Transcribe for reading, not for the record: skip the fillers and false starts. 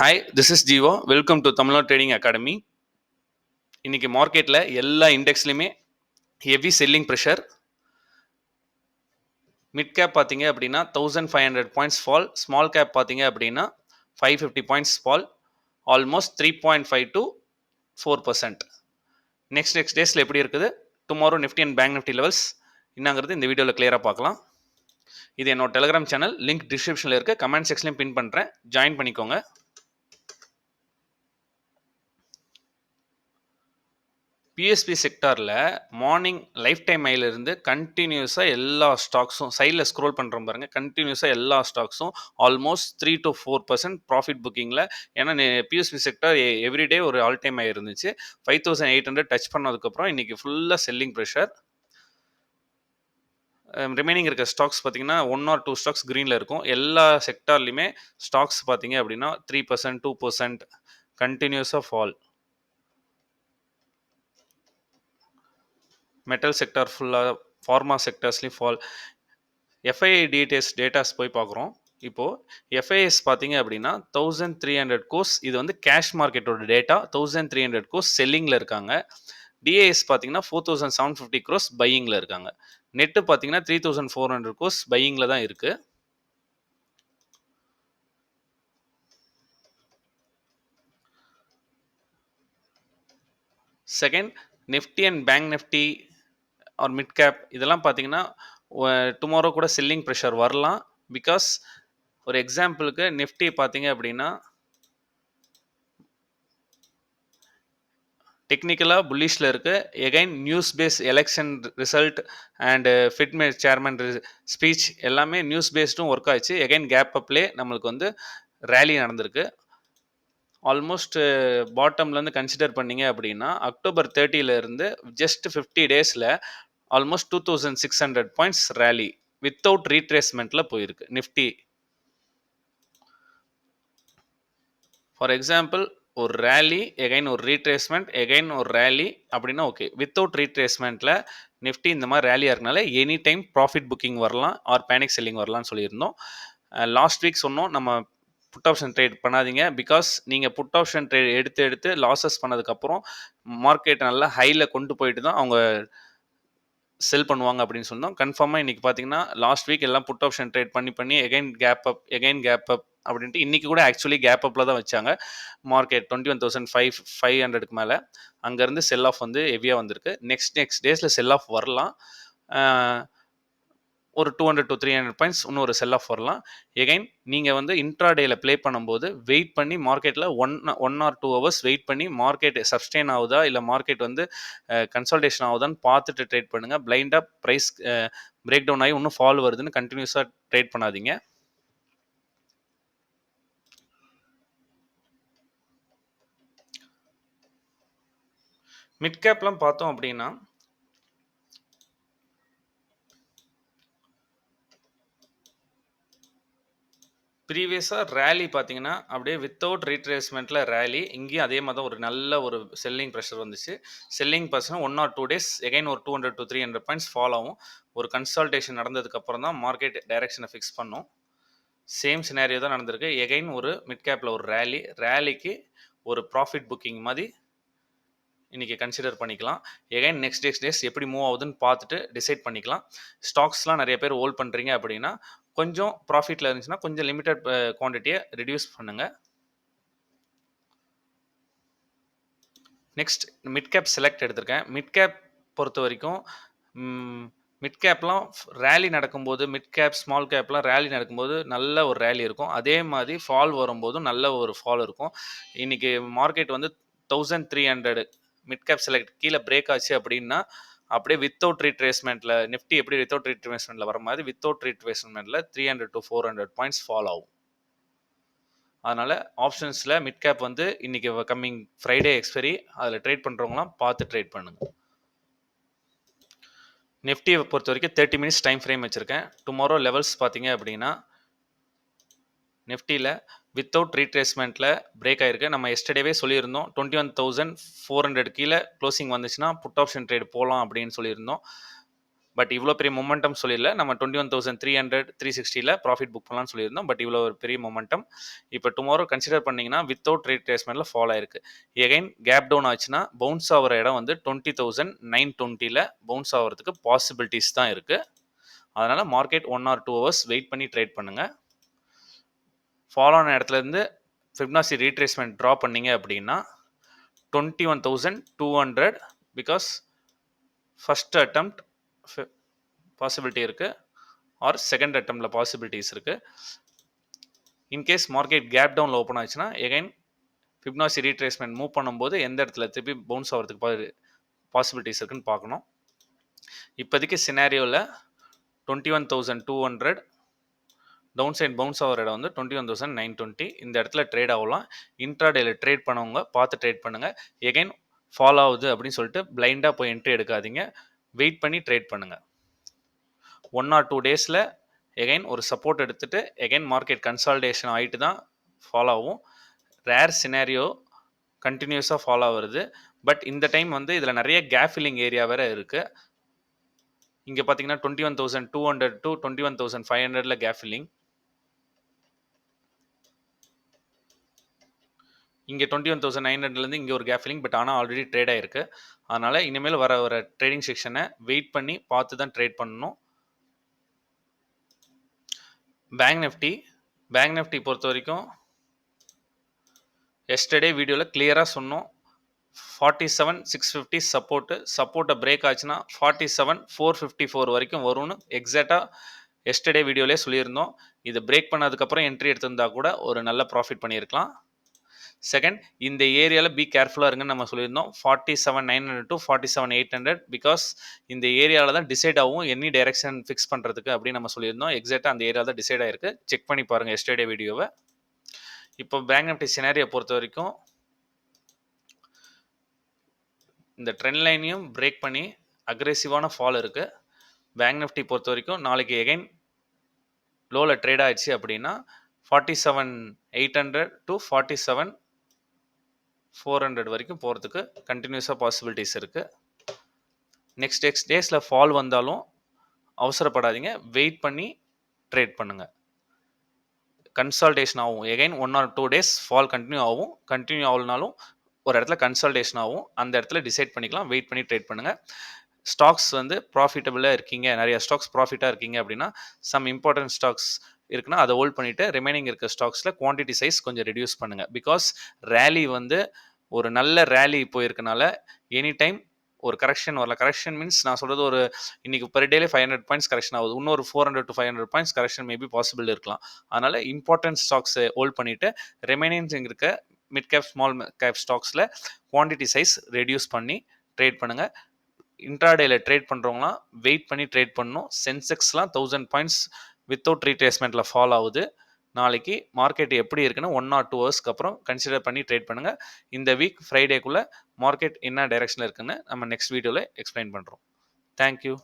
Hi, this is Jeeva. Welcome to Tamil Nadu trading academy. இன்னைக்கு மார்க்கெட்டில் எல்லா இண்டெக்ஸ்லையுமே heavy selling pressure. Mid cap பார்த்தீங்க அப்படின்னா 1500 பாயிண்ட்ஸ் ஃபால், ஸ்மால் கேப் பார்த்தீங்க அப்படின்னா 550 points fall, almost 3.5 to 4%. Next டேஸில் எப்படி இருக்குது, tomorrow Nifty and bank Nifty levels என்னங்கிறது இந்த வீடியோவில் கிளியராக பார்க்கலாம். இது என்னோட டெலிகிராம் சேனல், லிங்க் டிஸ்கிரிப்ஷனில் இருக்குது, கமெண்ட் செக்ஷன்லையும் பின் பண்ணுறேன், ஜாயின் பண்ணிக்கோங்க. பிஎஸ்பி செக்டாரில் மார்னிங் லைஃப் டைம் ஹையிலிருந்து கண்டினியூஸாக எல்லா ஸ்டாக்ஸும் சைடில் ஸ்க்ரோல் பண்ணுறோம் பாருங்கள், கண்டினியூஸாக எல்லா ஸ்டாக்ஸும் ஆல்மோஸ்ட் 3 to 4% ப்ராஃபிட் புக்கிங்கில். ஏன்னா பிஎஸ்பி செக்டார் எவ்ரிடே ஒரு ஆல் டைம் ஹை இருந்துச்சு. 5800 டச் பண்ணதுக்கப்புறம் இன்றைக்கி ஃபுல்லாக செல்லிங் ப்ரெஷர். ரிமைனிங் இருக்க ஸ்டாக்ஸ் பார்த்தீங்கன்னா 1 or 2 ஸ்டாக்ஸ் க்ரீனில் இருக்கும். எல்லா செக்டார்லையுமே ஸ்டாக்ஸ் பார்த்தீங்க அப்படின்னா 3%, 2% கண்டினியூஸாக ஃபால். மெட்டல் செக்டார் ஃபுல்லாக, ஃபார்மா செக்டர்ஸ்லேயும் ஃபால். எஃப்ஐஐ டேட்டாஸ் போய் பார்க்குறோம். இப்போது எஃப்ஐஎஸ் பார்த்தீங்க அப்படின்னா 1300 கோர்ஸ், இது வந்து கேஷ் மார்க்கெட்டோட டேட்டா. 1300 கோர்ஸ் செல்லிங்கில் இருக்காங்க. டிஏஎஸ் பார்த்தீங்கன்னா 4750 க்ரோஸ் பையிங்கில் இருக்காங்க. நெட்டு பார்த்தீங்கன்னா 3400 கோர்ஸ் பையிங்கில் தான் இருக்குது. Second, Nifty and bank Nifty are mid cap இதெல்லாம் பார்த்தீங்கன்னா டுமாரோ கூட செல்லிங் ப்ரெஷர் வரலாம். பிகாஸ் ஒரு எக்ஸாம்பிளுக்கு நிஃப்டி பார்த்தீங்க அப்படின்னா டெக்னிக்கலாக புல்லிஷில் இருக்குது. Again news base election result and ஃபிட்மே சேர்மன் ஸ்பீச் எல்லாமே நியூஸ் பேஸ்டும் ஒர்க் ஆச்சு. எகைன் கேப் அப்லே நம்மளுக்கு வந்து ரேலி நடந்திருக்கு. ஆல்மோஸ்ட் பாட்டம்லேருந்து கன்சிடர் பண்ணிங்க அப்படின்னா அக்டோபர் 30 ஜஸ்ட் 50 டேஸில் ஆல்மோஸ்ட் 2600 பாயிண்ட்ஸ் ரேலி வித்தவுட் ரீட்ரேஸ்மெண்ட்டில் போயிருக்கு நிஃப்டி. ஃபார் எக்ஸாம்பிள், ஒரு ரேலி எகைன் ஒரு ரீட்ரேஸ்மெண்ட் எகைன் ஒரு ரேலி அப்படின்னா ஓகே. வித்தவுட் ரீட்ரேஸ்மெண்ட்டில் நிஃப்டி இந்த மாதிரி ரேலியாக இருக்கனால எனி டைம் ப்ராஃபிட் புக்கிங் வரலாம் ஆர் பேனிக் செல்லிங் வரலாம்னு சொல்லியிருந்தோம். லாஸ்ட் வீக் சொன்னோம், நம்ம புட் ஆப்ஷன் ட்ரேட் பண்ணாதீங்க. பிகாஸ் நீங்கள் புட் ஆப்ஷன் ட்ரேட் எடுத்து லாஸஸ் பண்ணதுக்கப்புறம் மார்க்கெட் நல்லா ஹையில் கொண்டு போயிட்டு தான் அவங்க செல் பண்ணுவாங்க அப்படின்னு சொன்னோம். கன்ஃபார்மாக இன்றைக்கி பார்த்தீங்கன்னா லாஸ்ட் வீக் எல்லாம் புட் ஆப்ஷன் ட்ரேட் பண்ணி எகைன் கேப் அப் அப்படின்ட்டு இன்றைக்கி கூட ஆக்சுவலி கேப் அப்பில் தான் வச்சாங்க. மார்க்கெட் 21,500க்கு மேலே அங்கேருந்து செல் ஆஃப் வந்து ஹெவியாக வந்திருக்கு. நெக்ஸ்ட் டேஸில் செல் ஆஃப் வரலாம். ஒரு 200 to 300 பாயிண்ட்ஸ் இன்னும் ஒரு செல் ஆஃப் வரலாம். எகைன் நீங்கள் வந்து இன்ட்ராடேயில் ப்ளே பண்ணும்போது வெயிட் பண்ணி மார்க்கெட்டில் ஒன் ஆர் 2 ஹவர்ஸ் வெயிட் பண்ணி மார்க்கெட் சஸ்டெயின் ஆகுதா இல்லை மார்க்கெட் வந்து கன்சல்டேஷன் ஆகுதான்னு பார்த்துட்டு ட்ரேட் பண்ணுங்கள். பிளைண்டாக ப்ரைஸ் பிரேக் டவுன் ஆகி இன்னும் ஃபால் வருதுன்னு கண்டினியூஸாக ட்ரேட் பண்ணாதீங்க. மிட் கேப்லாம் பார்த்தோம் அப்படின்னா ப்ரீவியஸாக ரேலி பார்த்தீங்கன்னா அப்படியே வித்தவுட் ரீட்ரேஸ்மெண்ட்டில் ரேலி. இங்கேயும் அதே மாதிரி தான் ஒரு நல்ல ஒரு செல்லிங் ப்ரெஷர் வந்துச்சு. Selling pressure 1 or 2 days again ஒரு 200 to 300 பாயிண்ட்ஸ் ஃபால் ஆகும். ஒரு கன்சல்டேஷன் நடந்ததுக்கப்புறம் தான் மார்க்கெட் டைரக்ஷனை ஃபிக்ஸ் பண்ணும். சேம் சினாரியோ தான் நடந்திருக்கு. எகைன் ஒரு மிட் கேப்பில் ஒரு ரேலிக்கு ஒரு ப்ராஃபிட் புக்கிங் மாதிரி இன்றைக்கி கன்சிடர் பண்ணிக்கலாம். எகைன் நெக்ஸ்ட் டேஸ் எப்படி மூவ் ஆகுதுன்னு பார்த்துட்டு டிசைட் பண்ணிக்கலாம். ஸ்டாக்ஸ்லாம் நிறைய பேர் ஹோல்ட் பண்ணுறீங்க அப்படின்னா கொஞ்சம் ப்ராஃபிட்டில் இருந்துச்சுன்னா கொஞ்சம் லிமிட்டட் குவான்டிட்டியை ரெடியூஸ் பண்ணுங்கள். நெக்ஸ்ட் மிட் கேப் செலக்ட் எடுத்திருக்கேன். மிட் கேப் பொறுத்த வரைக்கும் மிட் கேப்லாம் ரேலி நடக்கும்போது, மிட் கேப் ஸ்மால் கேப்லாம் ரேலி நடக்கும்போது நல்ல ஒரு ரேலி இருக்கும். அதே மாதிரி ஃபால் வரும்போதும் நல்ல ஒரு ஃபால் இருக்கும். இன்றைக்கி மார்க்கெட் வந்து 1300 மிட் கேப் செலக்ட் கீழே பிரேக் ஆச்சு அப்படின்னா அப்படியே வித்தவுட் ரீட்ரேஸ்மெண்ட்டில் நிஃப்டி எப்படி வித்தவுட் ரீட்ரேஸ்மெண்ட்டில் வர மாதிரி வித்தவுட் ரீட்ரேஸ்மெண்ட்டில் 300 to 400 பாயிண்ட்ஸ் ஃபால் ஆகும். அதனால் ஆப்ஷன்ஸில் மிட் கேப் வந்து இன்றைக்கி கம்மிங் ஃப்ரைடே எக்ஸ்பைரி, அதில் ட்ரேட் பண்ணுறவங்களாம் பார்த்து ட்ரேட் பண்ணுங்கள். நிஃப்டியை பொறுத்த வரைக்கும் 30 minutes டைம் ஃப்ரேம் வச்சுருக்கேன். டுமாரோ லெவல்ஸ் பார்த்தீங்க அப்படின்னா நிஃப்டியில் வித்தவுட் ரீட்ரேஸ்மெண்ட்டில் பிரேக் ஆகிருக்கு. நம்ம எஸ்டர்டேவே சொல்லியிருந்தோம் 21,400 கீழே க்ளோசிங் வந்துச்சுன்னா புட் ஆப்ஷன் ட்ரேட் போகலாம் அப்படின்னு சொல்லியிருந்தோம். பட் இவ்வளோ பெரிய மொமெண்டம் சொல்லிடல. நம்ம 21,300 360ல ப்ராஃபிட் புக் பண்ணலாம்னு சொல்லியிருந்தோம். பட் இவ்வளோ ஒரு பெரிய மொமெண்டம் இப்போ டுமாரோ கன்சிடர் பண்ணிங்கன்னா வித்தவுட் ரீட்ரேஸ்மெண்ட்ல ஃபால் ஆயிருக்கு. எகைன் கேப் டவுன் ஆச்சுன்னா பவுன்ஸ் ஆகிற இடம் வந்து 20,920ல பவுன்ஸ் ஆகிறதுக்கு பாசிபிலிட்டிஸ் தான் இருக்குது. அதனால் மார்க்கெட் 1 or 2 hours வெயிட் பண்ணி ட்ரேட் பண்ணுங்கள். ஃபாலோ ஆன இடத்துலேருந்து ஃபிப்னாசி ரீட்ரேஸ்மெண்ட் ட்ரா பண்ணிங்க அப்படின்னா 21,200 பிகாஸ் ஃபர்ஸ்ட் அட்டெம்ப்ட் பாசிபிலிட்டி இருக்குது ஆர் செகண்ட் அட்டெம்ப்டில் பாசிபிலிட்டிஸ் இருக்குது. இன்கேஸ் மார்க்கெட் கேப் டவுனில் ஓப்பன் ஆச்சுன்னா எகைன் ஃபிப்னாசி ரீட்ரேஸ்மெண்ட் மூவ் பண்ணும்போது எந்த இடத்துல திருப்பி பவுன்ஸ் ஆகிறதுக்கு பாசிபிலிட்டிஸ் இருக்குன்னு பார்க்கணும். இப்போதைக்கு சினாரியோவில் 21,200 டவுன் சைட் பவுன்ஸ் ஆகிற இடம் வந்து 21,920. இந்த இடத்துல ட்ரேட் ஆகலாம். இன்ட்ராடேல ட்ரேட் பண்ணவங்க பார்த்து ட்ரேட் பண்ணுங்கள். எகைன் ஃபாலோ ஆகுது அப்படின்னு சொல்லிட்டு பிளைண்டாக போய் என்ட்ரி எடுக்காதீங்க. வெயிட் பண்ணி ட்ரேட் பண்ணுங்கள். 1 or 2 டேஸில் எகைன் ஒரு சப்போர்ட் எடுத்துகிட்டு எகைன் மார்க்கெட் கன்சால்டேஷன் ஆகிட்டு தான் ஃபாலோ ஆகும். ரேர் சினாரியோ கண்டினியூஸாக ஃபாலோ வருது. பட் இந்த டைம் வந்து இதில் நிறைய கேப் ஃபில்லிங் ஏரியா வேறு இருக்குது. இங்கே பார்த்தீங்கன்னா 21,200 to 21,500ல கேப் ஃபில்லிங், இங்கே 21,900லேருந்து இங்கே ஒரு கேப் ஃபில்லிங். பட் ஆனால் ஆல்ரெடி ட்ரேட் ஆகிருக்கு. அதனால் இனிமேல் வர ட்ரேடிங் செக்ஷனை வெயிட் பண்ணி பார்த்து தான் ட்ரேட் பண்ணணும். பேங்க் நிஃப்டி பொறுத்த வரைக்கும் எஸ்டர்டே வீடியோவில் கிளியராக சொன்னோம். 47,650 சப்போர்ட்டை பிரேக் ஆச்சுன்னா 47,454 வரைக்கும் வரும்னு எக்ஸாக்டாக எஸ்டர்டே வீடியோலேயே சொல்லியிருந்தோம். இது பிரேக் பண்ணதுக்கப்புறம் என்ட்ரி எடுத்திருந்தா கூட ஒரு நல்ல ப்ராஃபிட் பண்ணியிருக்கலாம். செகண்ட், இந்த ஏரியாவில் பி கேர்ஃபுல்லாக இருங்கன்னு நம்ம சொல்லியிருந்தோம். 47,900 to 47,800 பிகாஸ் இந்த ஏரியாவில் தான் டிசைட் ஆகும் எனி டைரக்ஷன் ஃபிக்ஸ் பண்ணுறதுக்கு அப்படின்னு நம்ம சொல்லியிருந்தோம். எக்ஸாக்டாக அந்த ஏரியாவில் தான் டிசைட் ஆகிருக்கு. செக் பண்ணி பாருங்கள் எஸ்டர்டே வீடியோவை. இப்போ பேங்க் நிஃப்டி சினாரியை பொறுத்த வரைக்கும் இந்த ட்ரெண்ட் லைனையும் பிரேக் பண்ணி அக்ரெசிவான ஃபால் இருக்குது. பேங்க் நிஃப்டி பொறுத்த வரைக்கும் நாளைக்கு எகைன் லோவில் ட்ரேட் ஆயிடுச்சு அப்படின்னா 47,800 to 47,400 வரைக்கும் போகிறதுக்கு கண்டினியூஸாக பாசிபிலிட்டிஸ் இருக்குது. நெக்ஸ்ட் டேஸில் ஃபால் வந்தாலும் அவசரப்படாதீங்க. வெயிட் பண்ணி ட்ரேட் பண்ணுங்கள். கன்சால்டேஷன் ஆகும். Again 1 or 2 days fall continue ஆகும். கண்டினியூ ஆகலனாலும் ஒரு இடத்துல கன்சால்டேஷன் ஆகும். அந்த இடத்துல டிசைட் பண்ணிக்கலாம். வெயிட் பண்ணி ட்ரேட் பண்ணுங்கள். ஸ்டாக்ஸ் வந்து ப்ராஃபிட்டபிளாக இருக்கீங்க, நிறைய ஸ்டாக்ஸ் ப்ராஃபிட்டாக இருக்கீங்க அப்படின்னா சம் இம்பார்ட்டன்ட் ஸ்டாக்ஸ் இருக்குன்னா அதை ஹோல்ட் பண்ணிவிட்டு ரிமைனிங் இருக்க ஸ்டாக்ஸில் குவான்டிட்டி சைஸ் கொஞ்சம் ரெடியூஸ் பண்ணுங்கள். பிகாஸ் ரேலி வந்து ஒரு நல்ல ரேலி போயிருக்கனால எனி டைம் ஒரு கரெக்ஷன் வரல. கரெக்ஷன் மீன்ஸ் நான் சொல்கிறது ஒரு இன்னைக்கு பெர் டேலே 500 பாயிண்ட்ஸ் கரெக்ஷன் ஆகுது. இன்னொரு 400 to 500 points correction maybe possible இருக்கலாம். அதனால் இம்பார்ட்டன்ட் ஸ்டாக்ஸை ஹோல்ட் பண்ணிவிட்டு ரிமைனிங் இருக்க மிட் கேப் ஸ்மால் கேப் ஸ்டாக்ஸில் குவான்டிட்டி சைஸ் ரெடியூஸ் பண்ணி ட்ரேட் பண்ணுங்கள். இன்ட்ராடேல ட்ரேட் பண்ணுறவங்களாம் வெயிட் பண்ணி ட்ரேட் பண்ணணும். சென்செக்ஸ்லாம் 1000 பாயிண்ட்ஸ் வித்தவுட் ரீட்ரேஸ்மெண்ட்டில் ஃபால் ஆகுது. நாளைக்கு மார்க்கெட் எப்படி இருக்குன்னு 1 or 2 ஹவர்ஸ்க்கு அப்புறம் கன்சிடர் பண்ணி ட்ரேட் பண்ணுங்கள். இந்த வீக் ஃப்ரைடேக்குள்ளே மார்க்கெட் என்ன டைரக்ஷனில் இருக்குன்னு நம்ம நெக்ஸ்ட் வீடியோவில் எக்ஸ்பிளைன் பண்ணுறோம். தேங்க்யூ.